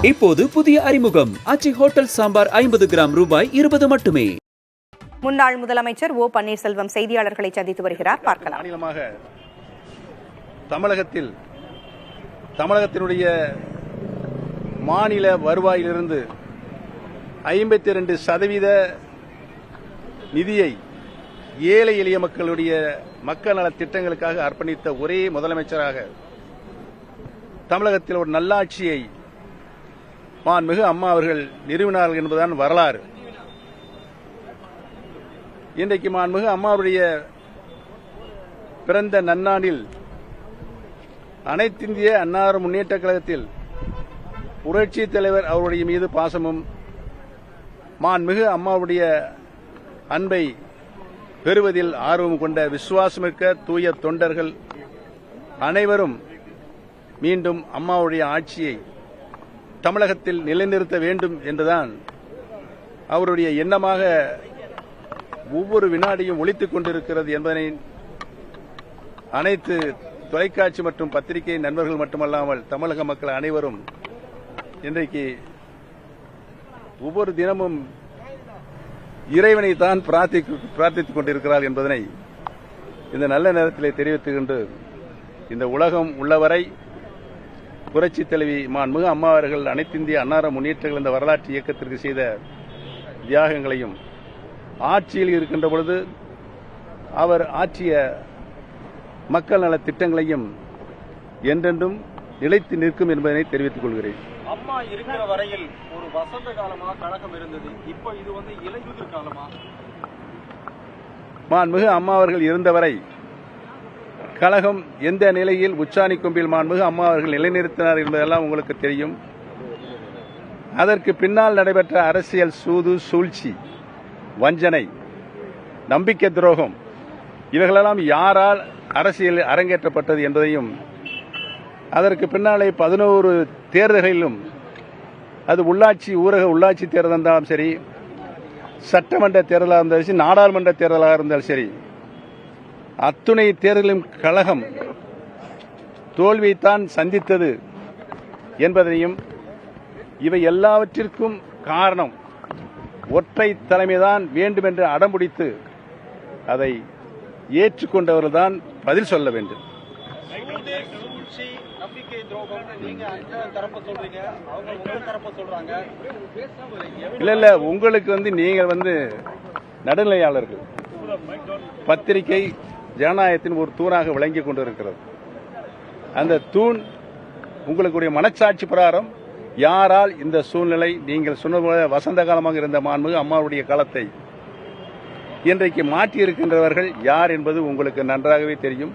இப்போது புதிய அறிமுகம் ஆச்சி ஹோட்டல் சாம்பார் 50 கிராம் ரூபாய் 20 மட்டுமே. முன்னாள் முதலமைச்சர் ஓ பன்னீர்செல்வம் செய்தியாளர்களை சந்தித்து வருகிறார். பார்க்கலாம். மாநிலமாக தமிழகத்தினுடைய மாநில வருவாயிலிருந்து 52% நிதியை ஏழை எளிய மக்களுடைய மக்கள் நல திட்டங்களுக்காக அர்ப்பணித்த ஒரே முதலமைச்சராக தமிழகத்தில் ஒரு நல்லாட்சியை மாண்புமிகு அம்மா அவர்கள் நிறுவினார்கள் என்பதுதான் வரலாறு. இன்றைக்கு மாண்புமிகு அம்மாவுடைய பிறந்த நன்னாளில் அனைத்திந்திய அண்ணா முன்னேற்ற கழகத்தில் புரட்சி தலைவர் அவருடைய மீது பாசமும் மாண்புமிகு அம்மாவுடைய அன்பை பெறுவதில் ஆர்வம் கொண்ட விசுவாசமிக்க தூய தொண்டர்கள் அனைவரும் மீண்டும் அம்மாவுடைய ஆட்சியை தமிழகத்தில் நிலைநிறுத்த வேண்டும் என்றுதான் அவருடைய எண்ணமாக ஒவ்வொரு வினாடியும் ஒலித்துக் கொண்டிருக்கிறது என்பதனை அனைத்து தொலைக்காட்சி மற்றும் பத்திரிகை நண்பர்கள் மட்டுமல்லாமல் தமிழக மக்கள் அனைவரும் இன்றைக்கு ஒவ்வொரு தினமும் இறைவனை தான் பிரார்த்தித்துக் கொண்டிருக்கிறார் என்பதனை இந்த நல்ல நேரத்திலே தெரிவித்துக் கொண்டு இந்த உலகம் உள்ளவரை புரட்சி தலைவி மாண்புமிகு அம்மா அவர்கள் அனைத்திந்திய அண்ணா முன்னேற்றங்கள் இந்த வரலாற்று இயக்கத்திற்கு செய்த தியாகங்களையும் ஆட்சியில் இருக்கின்ற பொழுது அவர் ஆற்றிய மக்கள் நல திட்டங்களையும் என்றென்றும் நிலைத்து நிற்கும் என்பதனை தெரிவித்துக் கொள்கிறேன். அம்மா இருக்கிற வரையில் ஒரு வசந்த காலமா கழகம் இருந்தது. இப்போ இது இலையுதிர் காலமா? மாண்புமிகு அம்மா அவர்கள் இருந்தவரை கழகம் எந்த நிலையில் உச்சாணி கொம்பில் மாண்புமிகு அம்மா அவர்கள் நிலைநிறுத்தினார் என்பதெல்லாம் உங்களுக்கு தெரியும். அதற்கு பின்னால் நடைபெற்ற அரசியல் சூது, சூழ்ச்சி, வஞ்சனை, நம்பிக்கை துரோகம் இவைகளெல்லாம் யாரால் அரசியல் அரங்கேற்றப்பட்டது என்பதையும் அதற்கு பின்னாலே 11 தேர்தல்களிலும் அது உள்ளாட்சி ஊரக உள்ளாட்சி தேர்தல் இருந்தாலும் சரி, சட்டமன்ற தேர்தலாக இருந்தாலும் சரி, நாடாளுமன்ற தேர்தலாக இருந்தாலும் சரி, அத்துணை தேர்தலும் கழகம் தோல்வியைத்தான் சந்தித்தது என்பதையும் இவை எல்லாவற்றிற்கும் காரணம் ஒற்றை தலைமைதான் வேண்டும் என்று அடம்பிடித்து அதை ஏற்றுக்கொண்டவர்கள்தான் பதில் சொல்ல வேண்டும். இல்ல உங்களுக்கு நீங்கள் நடுநிலையாளர்கள். பத்திரிகை ஜனநாயகத்தின் ஒரு தூணாக விளங்கிக் கொண்டிருக்கிறது. அந்த தூண் உங்களுடைய மனச்சாட்சி பிரகாரம் யாரால் இந்த சூழ்நிலை நீங்கள் சொன்ன வசந்த காலமாக இருந்த மாண்புமிகு அம்மாவுடைய காலத்தை இன்றைக்கு மாற்றியிருக்கின்றவர்கள் யார் என்பது உங்களுக்கு நன்றாகவே தெரியும்.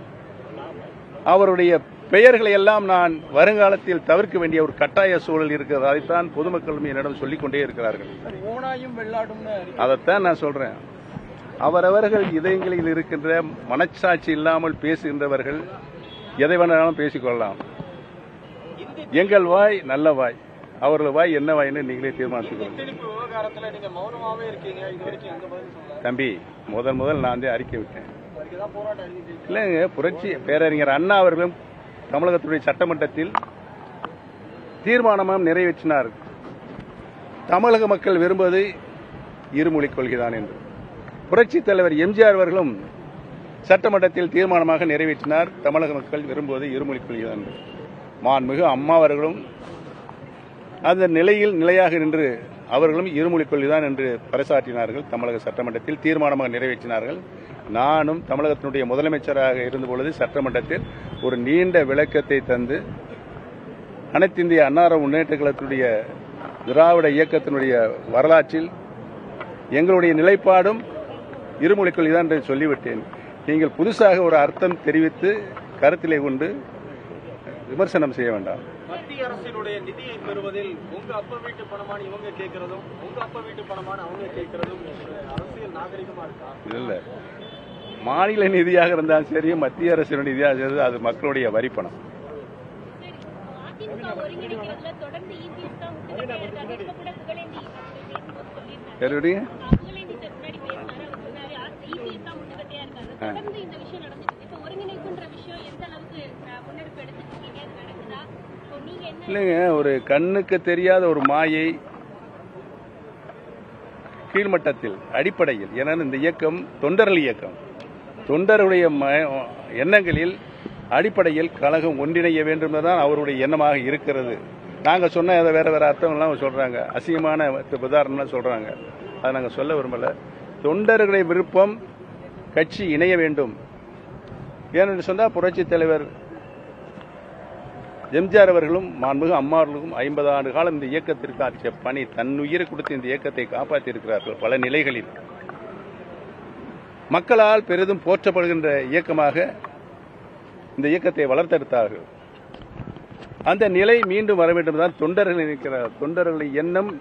அவருடைய பெயர்களை எல்லாம் நான் வருங்காலத்தில் தவிர்க்க வேண்டிய ஒரு கட்டாய சூழல் இருக்கிறது. அதைத்தான் பொதுமக்களும் என்னிடம் சொல்லிக் கொண்டே இருக்கிறார்கள். அதைத்தான் நான் சொல்றேன். அவரவர்கள் இதயங்களில் இருக்கின்ற மனச்சாட்சி இல்லாமல் பேசுகின்றவர்கள் எதை வேணாலும் பேசிக்கொள்ளலாம். எங்கள் வாய் நல்ல வாய், அவர்கள் வாய் என்ன வாய்ன்னு நீங்களே தீர்மானித்துக்கொள்ளுங்க. தம்பி, முதல் நான் அறிக்கை விட்டேன். இல்லைங்க, புரட்சி பேரறிஞர் அண்ணா அவர்களும் தமிழகத்துடைய சட்டமன்றத்தில் தீர்மானமும் நிறைவேற்றினார். தமிழக மக்கள் விரும்புவது இருமொழிக் கொள்கைதான் என்று. புரட்சி தலைவர் எம்ஜிஆர் அவர்களும் சட்டமன்றத்தில் தீர்மானமாக நிறைவேற்றினார். தமிழக மக்கள் விரும்புவது இருமொழிக் கொள்கைதான் என்று. மாண்புமிகு அம்மா அவர்களும் அந்த நிலையில் நிலையாக நின்று அவர்களும் இருமொழிக் கொள்கைதான் என்று பறைசாற்றினார்கள். தமிழக சட்டமன்றத்தில் தீர்மானமாக நிறைவேற்றினார்கள். நானும் தமிழகத்தினுடைய முதலமைச்சராக இருந்தபொழுது சட்டமன்றத்தில் ஒரு நீண்ட விளக்கத்தை தந்து அனைத்திந்திய அண்ணா முன்னேற்ற கழகத்தினுடைய திராவிட இயக்கத்தினுடைய வரலாற்றில் எங்களுடைய நிலைப்பாடும் இருமொழிக் கொள்கைதான் என்று சொல்லிவிட்டேன். நீங்கள் புதுசாக ஒரு அர்த்தம் தெரிவித்து கருத்திலே கொண்டு விமர்சனம் செய்ய வேண்டாம். மத்திய அரசினுடைய நிதியை பெறுவதில் உங்க அப்பா வீட்டு பணமான இவங்க கேட்கிறதும் உங்க அப்பா வீட்டு பணமான அவங்க கேட்கிறதும் அரசியல் நாகரிகமா இருக்கா? இல்ல, மாநில நிதியாக இருந்தாலும் சரி, மத்திய அரசினுடைய நிதியாக இருந்தாலும் அது மக்களுடைய வரி பணம். இல்லைங்க, ஒரு கண்ணுக்கு தெரியாத ஒரு மாயை கீழ்மட்டத்தில் அடிப்படையில், ஏன்னா இந்த இயக்கம் தொண்டர்கள் இயக்கம், தொண்டருடைய எண்ணங்களில் அடிப்படையில் கழகம் ஒன்றிணைய வேண்டும் தான் அவருடைய எண்ணமாக இருக்கிறது. நாங்கள் சொன்ன அதை வேற வேற அர்த்தங்கள்லாம் சொல்றாங்க, அசிங்கமான உதாரணம்லாம் சொல்றாங்க. அதை நாங்கள் சொல்ல விரும்பல. தொண்டர்களுடைய விருப்பம் கட்சி இணைய வேண்டும். ஏனென்று சொன்னால் புரட்சி தலைவர் எம்ஜிஆர் அவர்களும் மாண்புமிகு அம்மா அவர்களும் 50 ஆண்டு காலம் இந்த இயக்கத்திற்கு ஆற்றிய பணி, தன்னுயிரை கொடுத்து இந்த இயக்கத்தை காப்பாற்றி இருக்கிறார்கள். பல நிலைகளில் மக்களால் பெரிதும் போற்றப்படுகின்ற இயக்கமாக இந்த இயக்கத்தை வளர்த்தெடுத்தார்கள். அந்த நிலை மீண்டும் வர வேண்டும் தான் தொண்டர்கள் நினைக்கிறார். தொண்டர்களின் எண்ணம்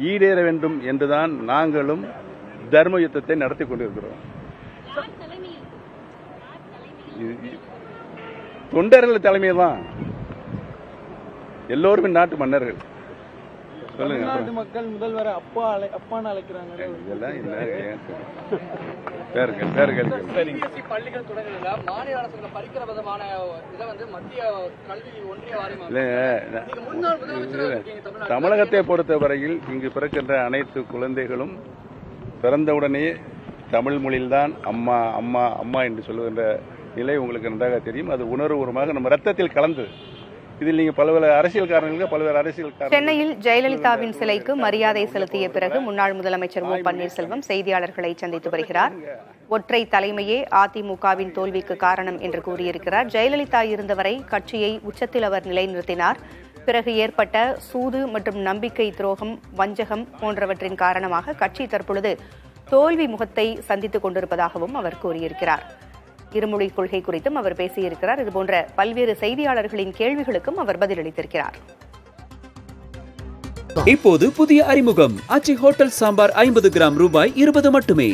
ஈடேற வேண்டும் என்றுதான் நாங்களும் தர்ம யுத்தத்தை நடத்தி கொண்டிருக்கிறோம். தொண்டர்கள் தலைமையில் தான் எல்லோருமே நாட்டு மன்னர்கள். தமிழ்நாட்டு மக்கள் முதல்வரை அப்பான்னு அழைக்கிறாங்க. பள்ளிகள் தொடங்குறதுல மாநில அரசு பறிக்கிற விதமான இதை வந்து மத்திய கல்வி ஒன்றிய வாரியம். தமிழகத்தை பொறுத்தவரையில் இங்கு பிறக்கின்ற அனைத்து குழந்தைகளும் பிறந்தவுடனே தமிழ் மொழியில்தான் அம்மா அம்மா அம்மா என்று சொல்லுகின்ற நிலை உங்களுக்கு நன்றாக தெரியும். அது உணர்வுபூர்வமாக நம்ம ரத்தத்தில் கலந்தது. இதில் நீங்க பல்வேறு அரசியல் காரணங்களுக்கு பல்வேறு அரசியல் சென்னையில் ஜெயலலிதாவின் சிலைக்கு மரியாதை செலுத்திய பிறகு முன்னாள் முதலமைச்சர் ஓ பன்னீர்செல்வம் செய்தியாளர்களை சந்தித்து வருகிறார். ஒற்றை தலைமையே அதிமுகவின் தோல்விக்கு காரணம் என்று கூறியிருக்கிறார். ஜெயலலிதா இருந்தவரை கட்சியை உச்சத்தில் அவர் நிலைநிறுத்தினார். பிறகு ஏற்பட்ட சூது மற்றும் நம்பிக்கை துரோகம், வஞ்சகம் போன்றவற்றின் காரணமாக கட்சி தற்பொழுது தோல்வி முகத்தை சந்தித்துக் கொண்டிருப்பதாகவும் அவர் கூறியிருக்கிறார். இருமொழி கொள்கை குறித்தும் அவர் பேசியிருக்கிறார். இதுபோன்ற பல்வேறு செய்தியாளர்களின் கேள்விகளுக்கும் அவர் பதிலளித்திருக்கிறார். இப்போது புதிய அறிமுகம் ஆச்சி ஹோட்டல் சாம்பார் 50 கிராம் ரூபாய் 20 மட்டுமே.